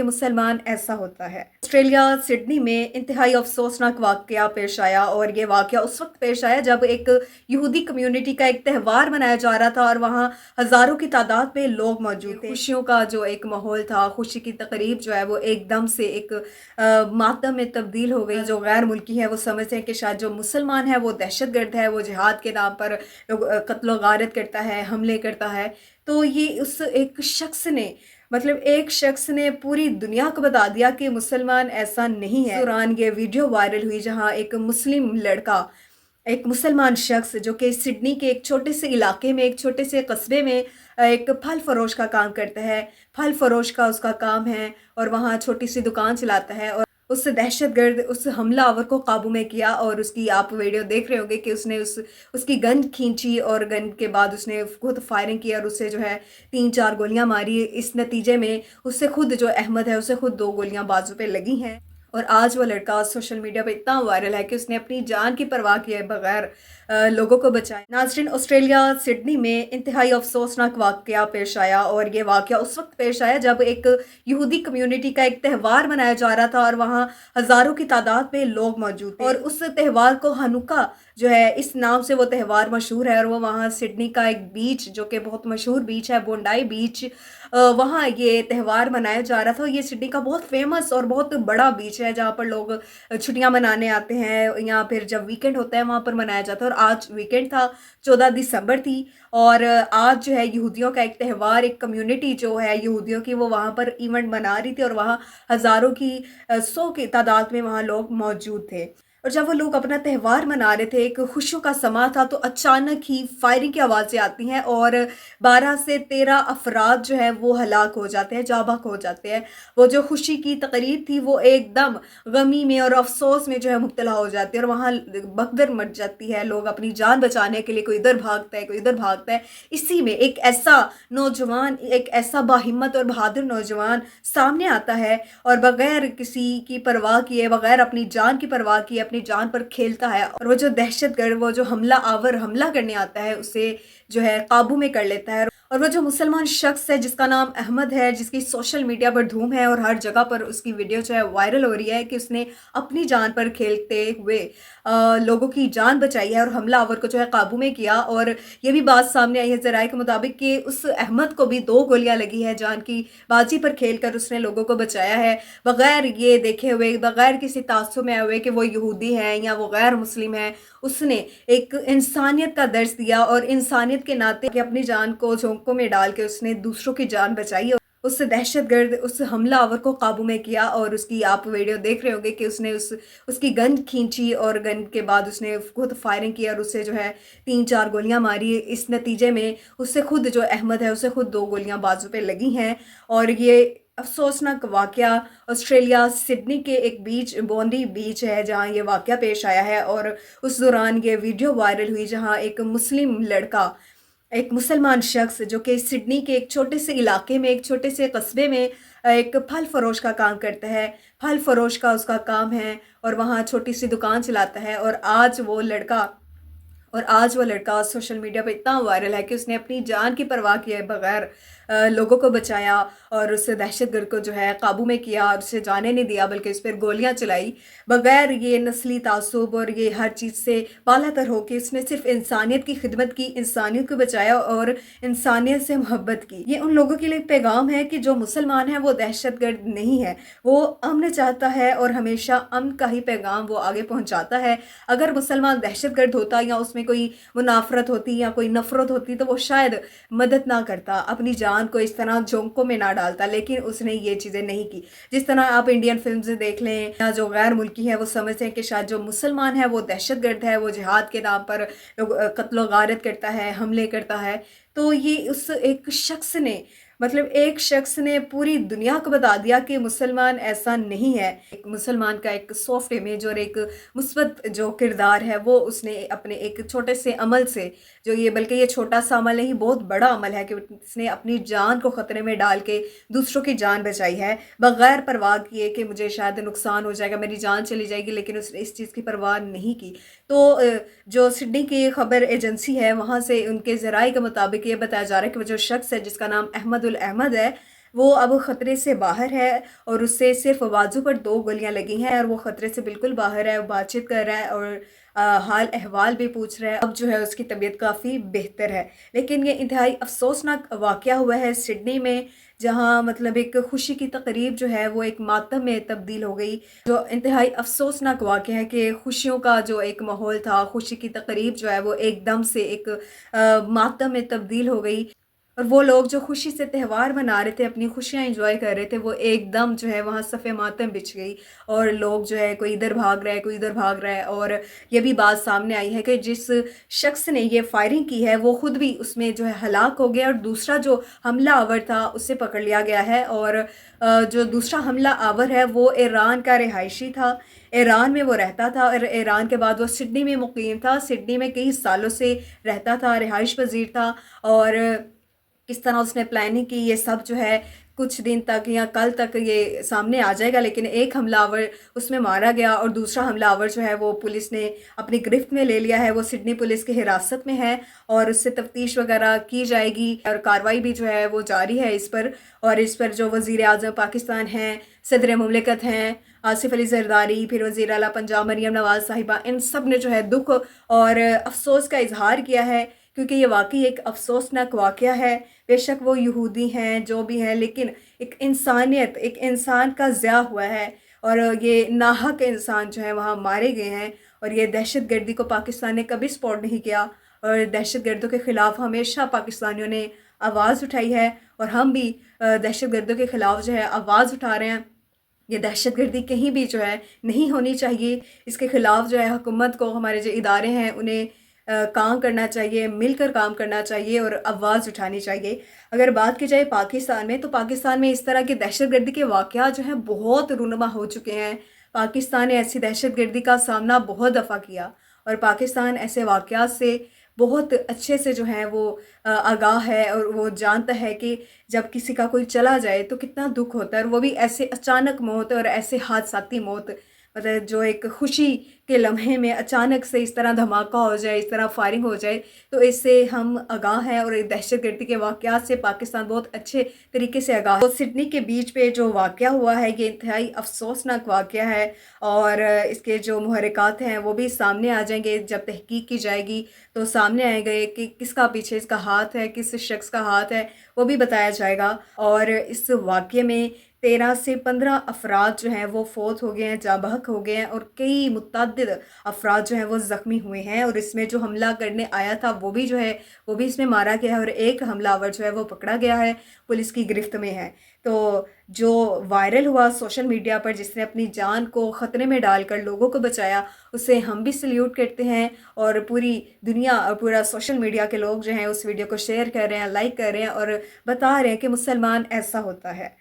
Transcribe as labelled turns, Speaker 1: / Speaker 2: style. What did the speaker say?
Speaker 1: मुसलमान ऐसा होता है। ऑस्ट्रेलिया सिडनी में इंतहाई अफसोसनाक वाकया पेश आया और ये वाकया उस वक्त पेश आया जब एक यहूदी कम्युनिटी का एक त्यौहार मनाया जा रहा था और वहाँ हज़ारों की तादाद में लोग मौजूद थे। खुशियों का जो एक माहौल था, खुशी की तकरीब जो है वो एकदम से एक मातम में तब्दील हो गई। जो गैर मुल्की है वो समझते हैं कि शायद जो मुसलमान है वो दहशतगर्द है, वो जिहाद के नाम पर कत्ल गारत करता है, हमले करता है। तो ये उस एक शख्स ने एक शख्स ने पूरी दुनिया को बता दिया कि मुसलमान ऐसा नहीं है। इस दौरान ये वीडियो वायरल हुई जहां एक मुस्लिम लड़का, एक मुसलमान शख्स जो कि सिडनी के एक छोटे से इलाके में, एक छोटे से कस्बे में एक फल फरोश का काम करता है। फल फरोश का उसका काम है और वहाँ छोटी सी दुकान चलाता है। और उस दहशतगर्द, उस हमलावर को काबू में किया और उसकी आप वीडियो देख रहे होंगे कि उसने उसकी गन खींची और गन के बाद उसने खुद फायरिंग की और उससे जो है 3-4 गोलियां मारी। इस नतीजे में उससे खुद जो अहमद है उसे खुद 2 गोलियां बाजू पे लगी हैं। और आज वो लड़का सोशल मीडिया पे इतना वायरल है कि उसने अपनी जान की परवाह किए बगैर लोगों को बचाया। नाज़रीन, ऑस्ट्रेलिया सिडनी में इंतहाई अफसोसनाक वाकया पेश आया और ये वाकया उस वक्त पेश आया जब एक यहूदी कम्युनिटी का एक त्यौहार मनाया जा रहा था और वहाँ हज़ारों की तादाद में लोग मौजूद थे। और उस त्यौहार को हनुका जो है, इस नाम से वो त्यौहार मशहूर है। और वो वहाँ सिडनी का एक बीच जो कि बहुत मशहूर बीच है, बोंडाई बीच, वहाँ ये त्यौहार मनाया जा रहा था। ये सिडनी का बहुत फेमस और बहुत बड़ा बीच है जहाँ पर लोग छुट्टियाँ मनाने आते हैं, या फिर जब वीकेंड होता है वहाँ पर मनाया जाता है। और आज वीकेंड था, 14 दिसंबर थी और आज जो है यहूदियों का एक त्यौहार, एक कम्युनिटी जो है यहूदियों की वो वहाँ पर इवेंट मना रही थी और वहाँ हज़ारों की 100 की तादाद में वहाँ लोग मौजूद थे। और जब वो लोग अपना त्यौहार मना रहे थे, एक खुशियों का समा था, तो अचानक ही फायरिंग की आवाज़ें आती हैं और 12 से 13 अफराद जो है वो हलाक हो जाते हैं, जाबाक हो जाते हैं। वो जो खुशी की तकरीब थी वो एकदम गमी में और अफसोस में जो है मुब्तला हो जाती है और वहाँ भगदड़ मच जाती है। लोग अपनी जान बचाने के लिए कोई इधर भागता है, कोई इधर भागता है। इसी में एक ऐसा नौजवान, एक ऐसा बाहिम्मत और बहादुर नौजवान सामने आता है और बगैर किसी की परवाह किए, बगैर अपनी जान की परवाह किए अपनी जान पर खेलता है। और वो जो दहशतगर्द, वो जो हमला करने आता है उसे जो है काबू में कर लेता है। और वो जो मुसलमान शख्स है जिसका नाम अहमद है, जिसकी सोशल मीडिया पर धूम है और हर जगह पर उसकी वीडियो जो है वायरल हो रही है कि उसने अपनी जान पर खेलते हुए लोगों की जान बचाई है और हमलावर को जो है काबू में किया। और ये भी बात सामने आई है ज़राए के मुताबिक कि उस अहमद को भी 2 गोलियां लगी है। जान की बाजी पर खेलकर उसने लोगों को बचाया है, बगैर ये देखे हुए, बगैर किसी तासुब में आए हुए कि वो यहूदी हैं या वो गैर मुस्लिम हैं। उसने एक इंसानियत का दर्स दिया और इंसानियत के नाते कि अपनी जान को झोंकों में डाल के उसने दूसरों की जान बचाई। उस दहशतगर्द, उस हमलावर को काबू में किया और उसकी आप वीडियो देख रहे होंगे कि उसने उसकी गन खींची और गन के बाद उसने खुद फायरिंग की और उससे जो है 3-4 गोलियां मारी। इस नतीजे में उससे खुद जो अहमद है उसे खुद 2 गोलियां बाजू पे लगी हैं। और ये अफसोसनाक वाकया ऑस्ट्रेलिया सिडनी के एक बीच, बोंडी बीच है, जहाँ ये वाकया पेश आया है। और उस दौरान ये वीडियो वायरल हुई जहाँ एक मुस्लिम लड़का, एक मुसलमान शख्स जो कि सिडनी के एक छोटे से इलाके में, एक छोटे से कस्बे में एक फल फरोश का काम करता है। फल फरोश का उसका काम है और वहाँ छोटी सी दुकान चलाता है। और आज वो लड़का सोशल मीडिया पे इतना वायरल है कि उसने अपनी जान की परवाह किए बगैर लोगों को बचाया और उस दहशतगर्द को जो है काबू में किया और उसे जाने नहीं दिया, बल्कि उस पर गोलियां चलाई बगैर ये नस्ली तासुब और ये हर चीज़ से बालातर होकर उसने सिर्फ इंसानियत की खिदमत की, इंसानियत को बचाया और इंसानियत से मोहब्बत की। ये उन लोगों के लिए पैगाम है कि जो मुसलमान है वो दहशतगर्द नहीं है, वो अमन चाहता है और हमेशा अमन का ही पैगाम वो आगे पहुँचाता है। अगर मुसलमान दहशतगर्द होता या उसमें कोई मुनाफरत होती या कोई नफरत होती तो वो शायद मदद ना करता, अपनी जान को इस तरह झोंकों में ना डालता। लेकिन उसने ये चीज़ें नहीं की। जिस तरह आप इंडियन फिल्म से देख लें, या जो गैर मुल्की है वो समझते हैं कि शायद जो मुसलमान है वो दहशतगर्द है, वो जिहाद के नाम पर कत्ल गारत करता है, हमले करता है। तो ये उस एक शख्स ने, एक शख्स ने पूरी दुनिया को बता दिया कि मुसलमान ऐसा नहीं है। एक मुसलमान का एक सॉफ्ट इमेज और एक मुस्बत जो किरदार है वो उसने अपने एक छोटे से अमल से, जो ये बल्कि ये छोटा सा अमल नहीं, बहुत बड़ा अमल है कि उसने अपनी जान को ख़तरे में डाल के दूसरों की जान बचाई है बग़ैर परवाह किए कि मुझे शायद नुकसान हो जाएगा, मेरी जान चली जाएगी। लेकिन उसने इस चीज़ की परवाह नहीं की। तो जो सिडनी की खबर एजेंसी है वहाँ से उनके ज़राए के मुताबिक ये बताया जा रहा है कि वो जो शख्स है जिसका नाम अहमद है, وہ اب خطرے سے باہر ہے اور اس سے صرف بازو پر 2 گولیاں لگی ہیں اور وہ خطرے سے بالکل باہر ہے، وہ بات چیت کر رہا ہے اور حال احوال بھی پوچھ رہا ہے۔ اب جو ہے اس کی طبیعت کافی بہتر ہے۔ لیکن یہ انتہائی افسوسناک واقعہ ہوا ہے سڈنی میں، جہاں مطلب ایک خوشی کی تقریب جو ہے وہ ایک ماتم میں تبدیل ہو گئی۔ جو انتہائی افسوسناک واقعہ ہے کہ خوشیوں کا جو ایک ماحول تھا، خوشی کی تقریب جو ہے وہ ایک دم سے ایک ماتم میں تبدیل ہو گئی، اور وہ لوگ جو خوشی سے تہوار منا رہے تھے، اپنی خوشیاں انجوائے کر رہے تھے، وہ ایک دم جو ہے وہاں صف ماتم بچھ گئی، اور لوگ جو ہے کوئی ادھر بھاگ رہا ہے، کوئی ادھر بھاگ رہا ہے۔ اور یہ بھی بات سامنے آئی ہے کہ جس شخص نے یہ فائرنگ کی ہے وہ خود بھی اس میں جو ہے ہلاک ہو گیا، اور دوسرا جو حملہ آور تھا اسے پکڑ لیا گیا ہے، اور جو دوسرا حملہ آور ہے وہ ایران کا رہائشی تھا، ایران میں وہ رہتا تھا، اور ایران کے بعد وہ سڈنی میں مقیم تھا، سڈنی میں کئی سالوں سے رہتا تھا، رہائش پذیر تھا، اور کس طرح اس نے پلاننگ کی یہ سب جو ہے کچھ دن تک یا کل تک یہ سامنے آ جائے گا۔ لیکن ایک حملہ آور اس میں مارا گیا، اور دوسرا حملہ آور جو ہے وہ پولیس نے اپنی گرفت میں لے لیا ہے، وہ سڈنی پولیس کی حراست میں ہے، اور اس سے تفتیش وغیرہ کی جائے گی، اور کارروائی بھی جو ہے وہ جاری ہے اس پر۔ اور اس پر جو وزیر اعظم پاکستان ہیں، صدر مملکت ہیں آصف علی زرداری، پھر وزیر اعلیٰ پنجاب مریم نواز صاحبہ، ان سب نے جو ہے دکھ اور افسوس کا اظہار کیا ہے، کیونکہ یہ واقعی ایک افسوسناک واقعہ ہے۔ بے شک وہ یہودی ہیں جو بھی ہیں، لیکن ایک انسانیت، ایک انسان کا ضیاع ہوا ہے، اور یہ ناحق انسان جو ہے وہاں مارے گئے ہیں، اور یہ دہشت گردی کو پاکستان نے کبھی سپورٹ نہیں کیا، اور دہشت گردوں کے خلاف ہمیشہ پاکستانیوں نے آواز اٹھائی ہے، اور ہم بھی دہشت گردوں کے خلاف جو ہے آواز اٹھا رہے ہیں۔ یہ دہشت گردی کہیں بھی جو ہے نہیں ہونی چاہیے، اس کے خلاف جو ہے حکومت کو، ہمارے جو ادارے ہیں انہیں کام کرنا چاہیے، مل کر کام کرنا چاہیے اور آواز اٹھانی چاہیے۔ اگر بات کی جائے پاکستان میں، تو پاکستان میں اس طرح کے دہشت گردی کے واقعات جو ہیں بہت رونما ہو چکے ہیں۔ پاکستان نے ایسی دہشت گردی کا سامنا بہت دفعہ کیا، اور پاکستان ایسے واقعات سے بہت اچھے سے جو ہے وہ آگاہ ہے، اور وہ جانتا ہے کہ جب کسی کا کوئی چلا جائے تو کتنا دکھ ہوتا ہے، اور وہ بھی ایسے اچانک موت اور ایسے حادثاتی موت، مطلب جو ایک خوشی کے لمحے میں اچانک سے اس طرح دھماکہ ہو جائے، اس طرح فائرنگ ہو جائے، تو اس سے ہم آگاہ ہیں، اور دہشت گردی کے واقعات سے پاکستان بہت اچھے طریقے سے آگاہ ہے۔ تو سڈنی کے بیچ پہ جو واقعہ ہوا ہے یہ انتہائی افسوسناک واقعہ ہے، اور اس کے جو محرکات ہیں وہ بھی سامنے آ جائیں گے، جب تحقیق کی جائے گی تو سامنے آئے گا کہ کس کا پیچھے اس کا ہاتھ ہے، کس شخص کا ہاتھ ہے، وہ بھی بتایا جائے گا۔ اور اس واقعے میں 13 سے 15 افراد جو ہیں وہ فوت ہو گئے ہیں، جاں بحق ہو گئے ہیں، اور کئی متعدد افراد جو ہیں وہ زخمی ہوئے ہیں، اور اس میں جو حملہ کرنے آیا تھا وہ بھی جو ہے وہ بھی اس میں مارا گیا ہے، اور ایک حملہ آور جو ہے وہ پکڑا گیا ہے، پولیس کی گرفت میں ہے۔ تو جو وائرل ہوا سوشل میڈیا پر، جس نے اپنی جان کو خطرے میں ڈال کر لوگوں کو بچایا، اسے ہم بھی سلیوٹ کرتے ہیں، اور پوری دنیا اور پورا سوشل میڈیا کے لوگ جو ہیں اس ویڈیو کو شیئر کر رہے ہیں، لائک کر رہے ہیں، اور بتا رہے ہیں کہ مسلمان ایسا ہوتا ہے۔